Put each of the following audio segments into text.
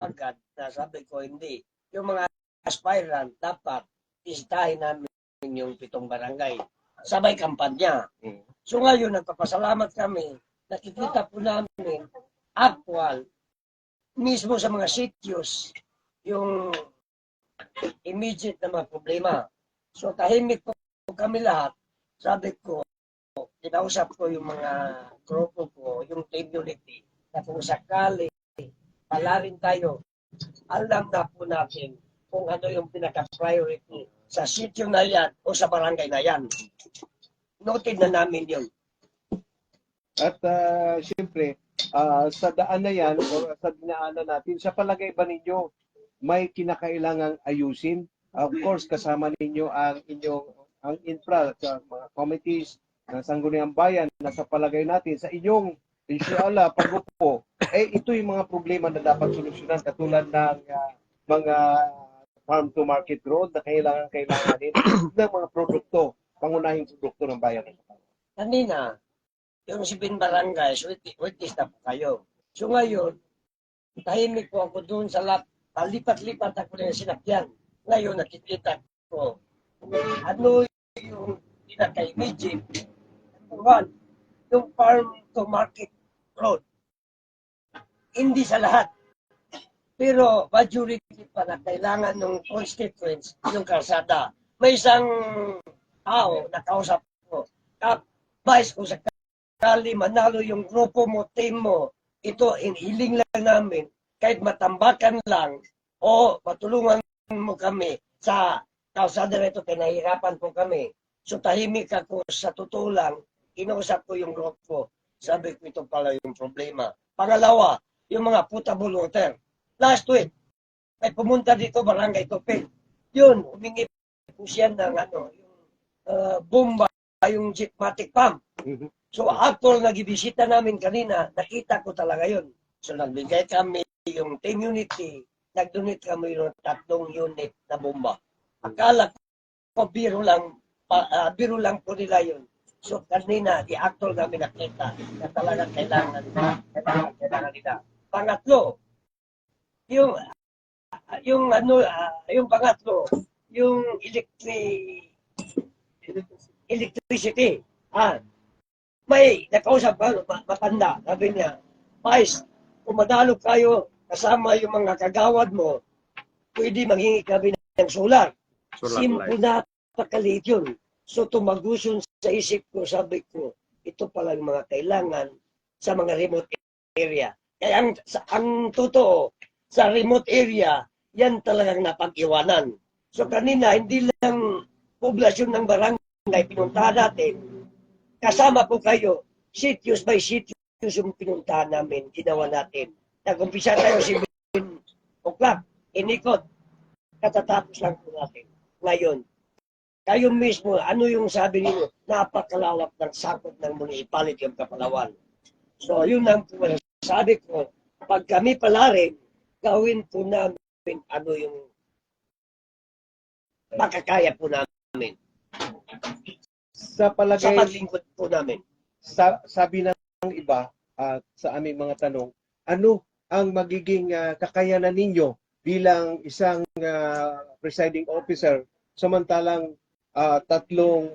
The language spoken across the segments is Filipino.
agad na sabi ko hindi. Yung mga aspirant, dapat bisitahin namin yung 7 barangay. Sabay kampanya. So ngayon, nagpapasalamat kami. Nakikita po namin actual mismo sa mga sityos yung immediate na mga problema. So tahimik po kami lahat. Sabi ko, kinausap ko yung mga grupo ko, yung team unity, na kung sakali pala rin tayo, alam na po natin kung ano yung pinaka-priority sa sityo na yan o sa barangay na yan. Noted na namin yun. At siyempre, sa daan na yan, o sa dinaanan natin, sa palagay ba ninyo, may kinakailangang ayusin? Of course, kasama ninyo ang infra sa mga committees ng Sangguniang Bayan na sa palagay natin sa inyong inshallah pagrupo, ito yung mga problema na dapat solusyonan katulad ng mga farm to market road na kailanganin ng mga produkto, pangunahing produkto ng bayan. Kanina, yung 7 barangays, witness na po kayo. So ngayon, tahimik po ako doon sa lap, palipat-lipat ako ng sinakyan. Ngayon, nakikita ko, ano yung pinaka-immediate. One, yung farm to market road. Hindi sa lahat. Pero majority pa na kailangan ng constituents yung kalsada. May isang tao na kausap ko. Vice kung sakali manalo yung grupo mo, team mo, ito inihiling lang namin kahit matambakan lang o matulungan mo kami sa kalsada na ito, pinahirapan po kami. So tahimik ako sa totoo lang, inausap ko yung grupo. Sabi ko ito pala yung problema. Pangalawa, yung mga potable water. Last week, ay pumunta dito Barangay Topel. Yun, humingi po siya ng bomba, yung Jetmatic pump. So after nagibisita namin kanina, nakita ko talaga yun. So nagbigay kami yung team unity, nag-donate kami yung 3 unit na bomba. Akala ko biro lang po nila yun. So kanina, di-actual namin nakita na talagang kailangan nila. Pangatlo, yung pangatlo, yung electricity. May nakausap ka, matanda, sabi niya, Vice, kung madalo kayo, kasama yung mga kagawad mo, pwede maghingi kami ng solar. Simple na napakaliit yun. So tumaguson sa isip ko, sabi ko, ito pala yung mga kailangan sa mga remote area. Kaya ang totoo, sa remote area, yan talagang napag-iwanan. So kanina, hindi lang poblasyon ng barangay pinuntahan natin, kasama po kayo, sitios by sitios yung pinuntahan namin, ginawa natin. Nag-umpisa tayo 7 o'clock, inikot, katatapos lang po natin. Ngayon, kayo mismo, ano yung sabi niyo, napakalawak ng sakot ng municipality of Kapalawan. So, yun ang sabi ko, pag kami pala rin, gawin po namin ano yung makakaya po namin. Sa palagay, sa paglingkod po namin. Sabi ng iba sa aming mga tanong, ano ang magiging kakayanan ninyo bilang isang presiding officer samantalang tatlong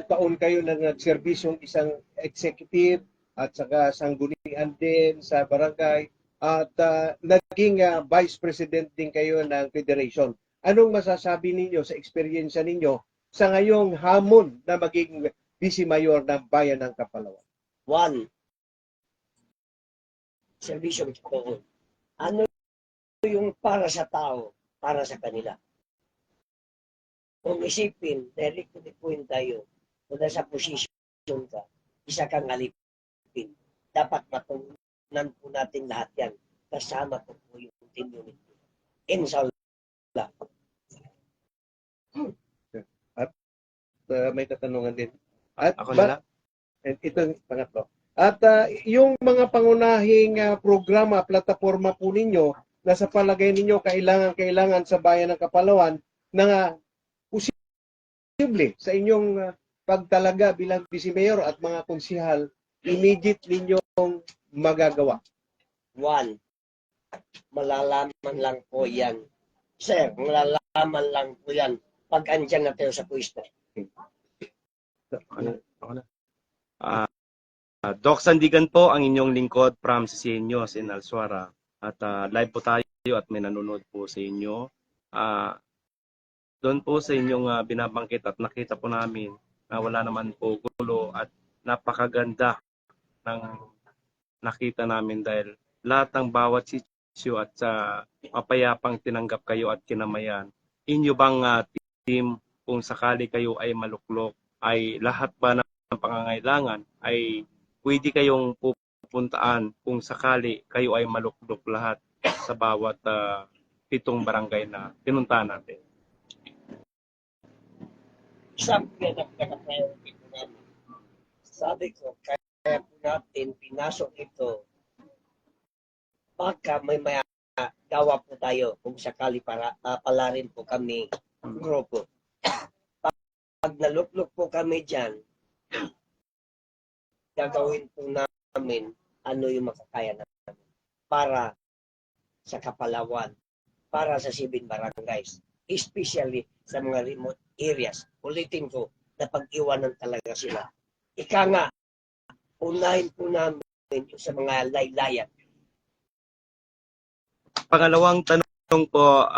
taon kayo na nagserbisyong isang executive at saka sanggunian din sa barangay at naging vice president din kayo ng federation. Anong masasabi ninyo sa eksperyensya ninyo sa ngayong hamon na maging vice mayor ng bayan ng Kapalawan? 1, servisyo ko. Ano yung para sa tao, para sa kanila? Kung isipin, direct to the point tayo, kung nasa posisyon ka, isa kang alipin. Dapat matunan po natin lahat yan. Kasama po po yung team unit. Inshallah. At may katanungan din. At Ako na lang. Ito pangatlo. At yung mga pangunahing programa, plataforma po ninyo na sa palagay ninyo kailangan sa bayan ng Kapalawan na posible sa inyong pagtalaga bilang vice mayor at mga konsihal, immediate ninyong magagawa. 1, Malalaman lang po yan. Sir, malalaman lang po yan pag andyan na tayo sa pwesto. Ako na. Ako na. Doc Sandigan po ang inyong lingkod from Sisenyo, Sin Alsuara. At live po tayo at may nanonood po sa inyo. Doon po sa inyong binabangkit at nakita po namin na wala naman po gulo at napakaganda ng nakita namin dahil lahat ng bawat issue at sa mapayapang tinanggap kayo at kinamayan. Inyo bang team kung sakali kayo ay maluklok ay lahat ba ng pangangailangan ay pwede kayong pupuntaan kung sakali kayo ay maluklok lahat sa bawat 7 barangay na pinuntahan natin? Isang pinaka-priority po namin. Sabi ko, kaya po natin pinasok ito baka may gawa po tayo kung sakali para palarin po kami grupo. Pag naluklok po kami dyan, gagawin po namin ano yung makakaya namin para sa Kapalawan, para sa 7 barangays, especially sa mga remote areas. Ulitin ko na pag-iwanan talaga sila. Ika nga, unahin po namin yung sa mga laylayan. Pangalawang tanong po,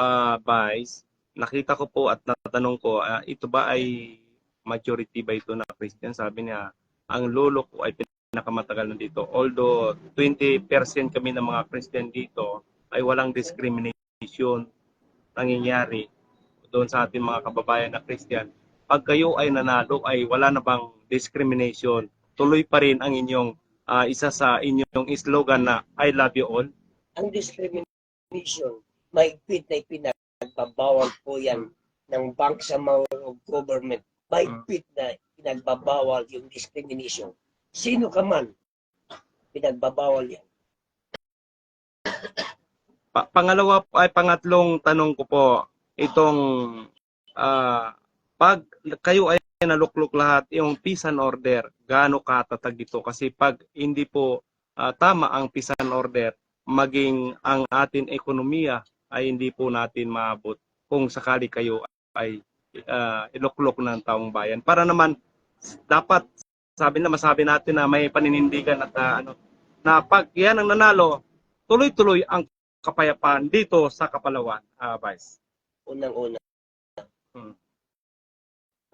Vice, nakita ko po at natanong ko, ito ba ay majority ba ito na Christian? Sabi niya, ang lolo ko ay pinakamatagal na dito. Although 20% kami ng mga Christian dito ay walang discrimination nangyayari doon sa ating mga kababayan na Christian. Pag kayo ay nanalo ay wala na bang discrimination? Tuloy pa rin ang inyong isa sa inyong slogan na I love you all? Ang discrimination, mahigpit na ipinagbabawal po yan ng bangsamoro of government. Mahigpit na pinagbabawal yung discrimination. Sino ka man, pinagbabawal yan. Pangatlong tanong ko po, itong pag kayo ay naluklok lahat, yung peace and order, gaano katatag ito? Kasi pag hindi po tama ang peace and order, maging ang atin ekonomiya ay hindi po natin maabot kung sakali kayo ay iluklok ng taong bayan. Para naman, dapat masabi natin na may paninindigan at na pag yan ang nanalo, tuloy-tuloy ang kapayapaan dito sa Kapalawan, Vice. Unang-una,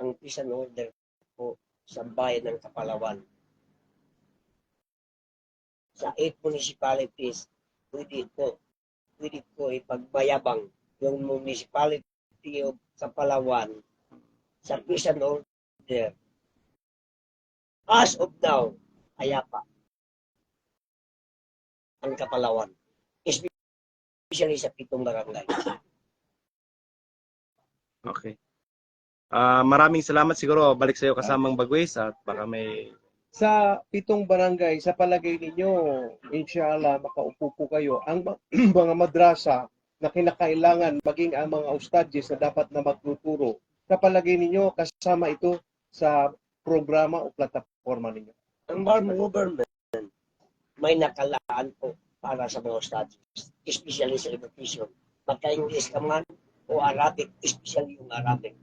ang peace and order po sa bayan ng Kapalawan. Sa 8 municipalities, pwede po ipagbayabang yung municipality of Kapalawan sa peace and order. As of now, ayapa ang Kapalawan. Especially sa 7 barangay. Okay. Maraming salamat. Siguro balik sa iyo kasamang Bagwes at baka may... Sa 7 barangay, sa palagay ninyo, inshallah, makaupo po kayo. Ang mga madrasa na kinakailangan maging ang mga ustadjis na dapat na magtuturo, sa palagay ninyo, kasama ito sa programa o plataforma ninyo? Ang government may nakalaan po para sa mga ustadjis, especially sa education. Magka-English ka man o Arabic, especially yung Arabic.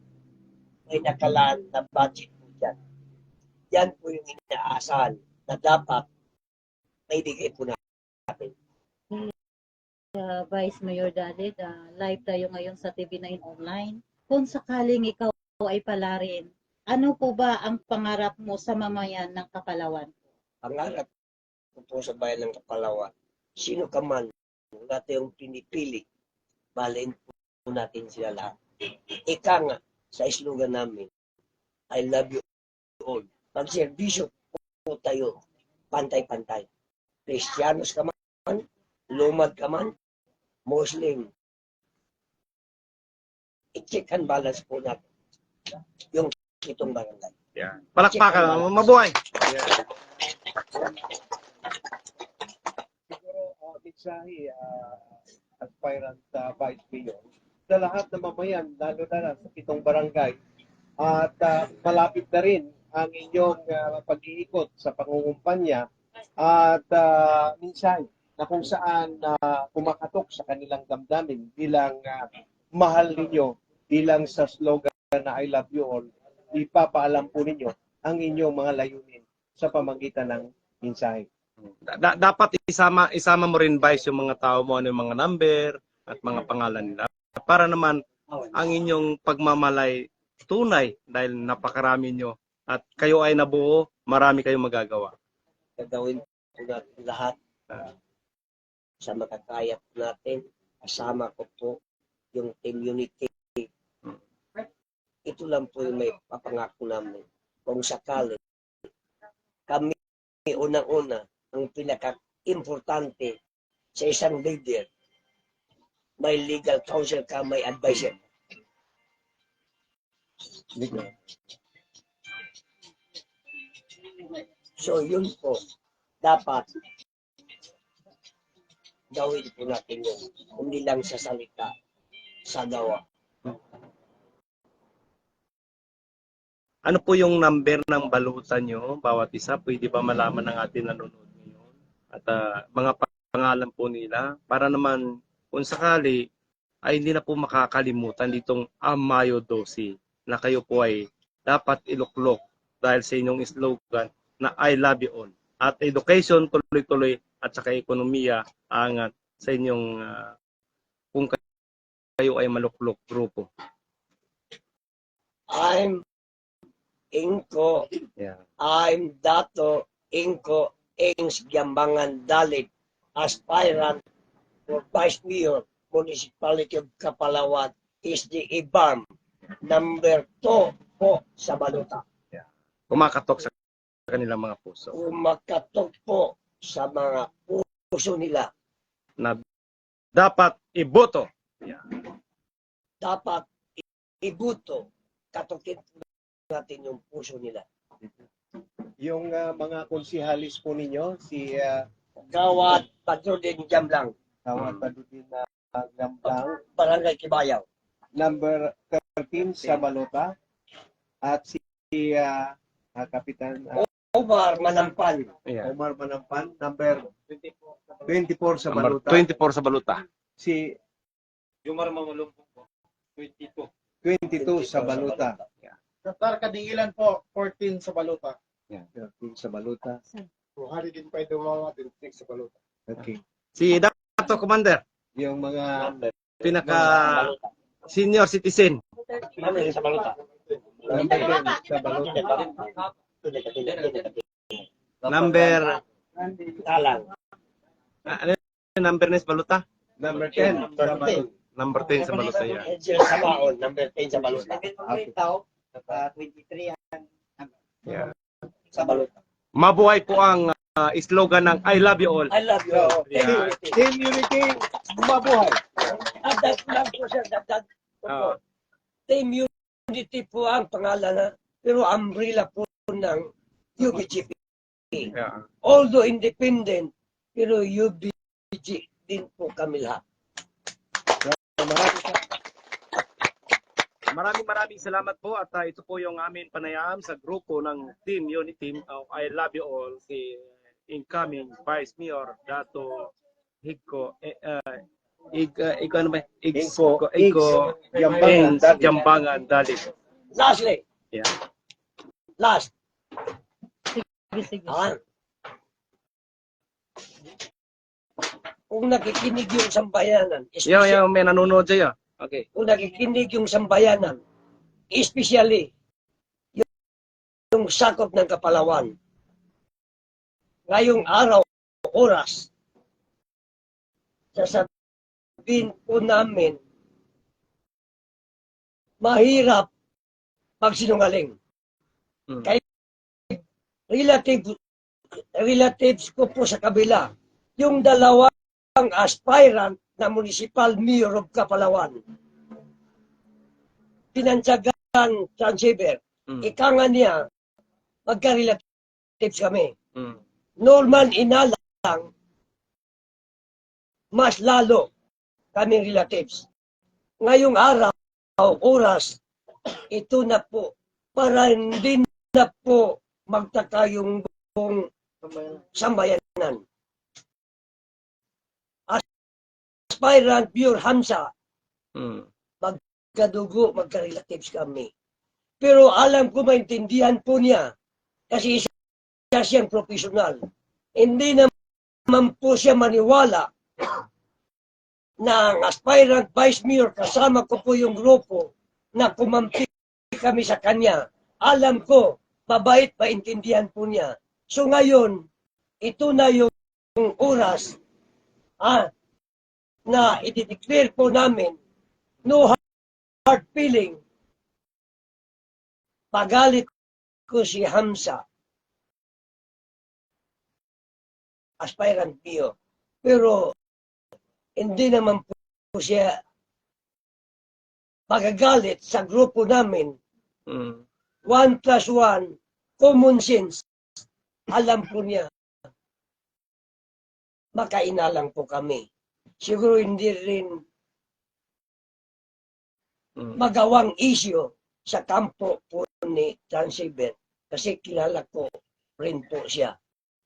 May nakalaan na budget po dyan. Yan po yung inaasahan na dapat maibigay po natin. Vice Mayor Dalit, live tayo ngayon sa TV9 Online. Kung sakaling ikaw ay palarin, ano po ba ang pangarap mo sa mamayan ng Kapalawan? Pangarap ko po sa bayan ng Kapalawan, sino ka man natin yung pinipili, balin po natin sila lahat. Ika nga sa slogan namin, I love you all. Pag-servisyo po tayo, pantay-pantay. Kristiyanos ka man, lumad ka man, Muslim. I-check and balance po natin yung 7 barangay. Yeah. Palakpakan, mabuhay! Yeah. Siguro, mensahe, aspirant Vice Mayor, sa lahat ng mamayan, lalo na sa 7 barangay, at malapit na rin ang inyong pag-iikot sa pangungumpanya at minsan na kung saan kumakatok sa kanilang damdamin bilang mahal ninyo, bilang sa slogan na I love you all, ipapaalam po ninyo ang inyong mga layunin sa pamagitan ng mensahe. Dapat isama mo rin, Vice, yung mga tao mo, ano yung mga number at mga pangalan nila. Para naman ang inyong pagmamalay tunay dahil napakarami nyo at kayo ay nabuo, marami kayong magagawa. Gagawin po natin lahat sa makakaya po natin. Kasama ko po yung team unity. Ito lang po yung may papangako namin. Kung sakali, kami unang-una, ang pinaka-importante sa isang leader, may legal counsel ka, may advisor. So yun po, dapat gawin po natin yun. Hindi lang sa salita, sa gawa. Ano po yung number ng balutan nyo? Bawat isa, pwede ba malaman ng ating nanonood ngayon? At mga pangalan po nila, para naman kung sakali, ay hindi na po makakalimutan ditong Amayo 12 na kayo po ay dapat iluklok dahil sa inyong slogan na I love you all. At education, tuloy-tuloy, at saka ekonomiya, angat sa inyong kung kayo ay maluklok grupo. I'm Inko, Yeah. I'm Dato Inko Ings Gyambangan Dalit, aspirant for Vice Mayor, Municipality of Kapalawan, SDA BARM, number 2 po sa Baluta. Kumakatok sa kanilang mga puso. Kumakatok po sa mga puso nila. Na dapat iboto. Yeah. Dapat ibuto, katukin natin yung puso nila. Yung mga konsihalis po ninyo, si Gawad Padrodin Jamblang, Tawad Padudin na Gamblang, Barangay Kibayaw. number 13 sa Balota, at si Kapitan Omar Manampan, Yeah. Omar Manampan, number 24 sa Number Balota. 24 sa Baluta. Si Yumar Mamulong po, 22. 22 sa Baluta. Qatar Kadingilan po, 14 sa Baluta. 13 sa Baluta. Buhari din pa ito mga 26 sa Baluta. Okay. Si Dato Commander, Yung mga pinaka senior citizen. Sa Baluta. number 10 sa Baluta. Number Talang. ano yung number na sa Baluta? Number 10 sa Baluta. Number 10 sa Baluta yan. Angel Sabaon, number 10 sa Baluta. Yeah. Sa Baluta. Mabuhay po ang slogan ng I love you all. I love you. So, Yeah. Team Unity, mabuhay. At lang po siya, dagdag po po. Oo. Team Unity po ang pangalan na, pero umbrella po ng UBGP. Yeah. Although independent, pero UBG din po kami lahat. Maraming salamat po at ito po yung aming panayam sa grupo ng Team Unity of I Love You All, si incoming Vice Mayor Dato Higco ano ba? Igco Jambangan Dalit. Jambangan Dalit. Lastly, Yeah. last, Sige. kung nakikinig yung sambayanan, May nanonood sa'yo. Okay. kung nakikinig yung sambayanan, especially yung sakop ng Kapalawan, ngayong araw, oras, sasabihin po namin, mahirap magsinungaling. Mm. Kaya relatives ko po sa kabila, yung dalawang aspirant na municipal mayor of Kapalawan, Pinansyagan Transceiver, ika nga niya, magka-relatives kami. Norman inalang, mas lalo kaming relatives. Ngayong araw, oras, ito na po, para hindi na po magtaka yung buong sambayanan. aspirant Pure Hamsa, Mm. magkadugo, magka-relatives kami. Pero alam ko maintindihan po niya kasi siya siyang profesional. Hindi naman po siya maniwala na ang aspirant vice mayor kasama ko po yung grupo na kumampi kami sa kanya. Alam ko, mabait, maintindihan po niya. So ngayon, ito na yung oras na i-declare po namin no hard feeling. Pagalit ko si Hamsa, aspirant Pio. Pero hindi naman po siya magagalit sa grupo namin. Mm. 1 plus 1, common sense. Alam po niya. Makainalang po kami. Siguro hindi rin Mm. magawang issue sa kampo po ni Transibet kasi kilala ko rin po siya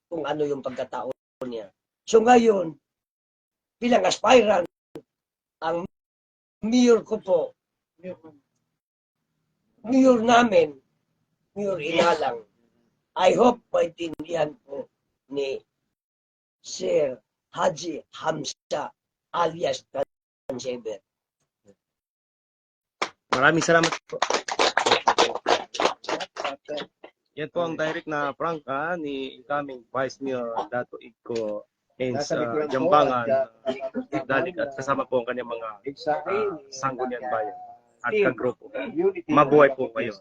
kung ano yung pagkatao niya. So ngayon, bilang aspirant, ang mayor ko po, mayor namin, mayor Inalang, I hope maintindihan po ni Sir Haji Hamsa alias Transibet. Maraming salamat po. Yan po ang direct na prangka ni incoming Vice Mayor Dato Iko Hens Nasa likuran po Jambangan at, Dalig at kasama po ang kanyang mga Exahin, sanggunian bayan at team, kagrupo. unity, Mabuhay po kayo.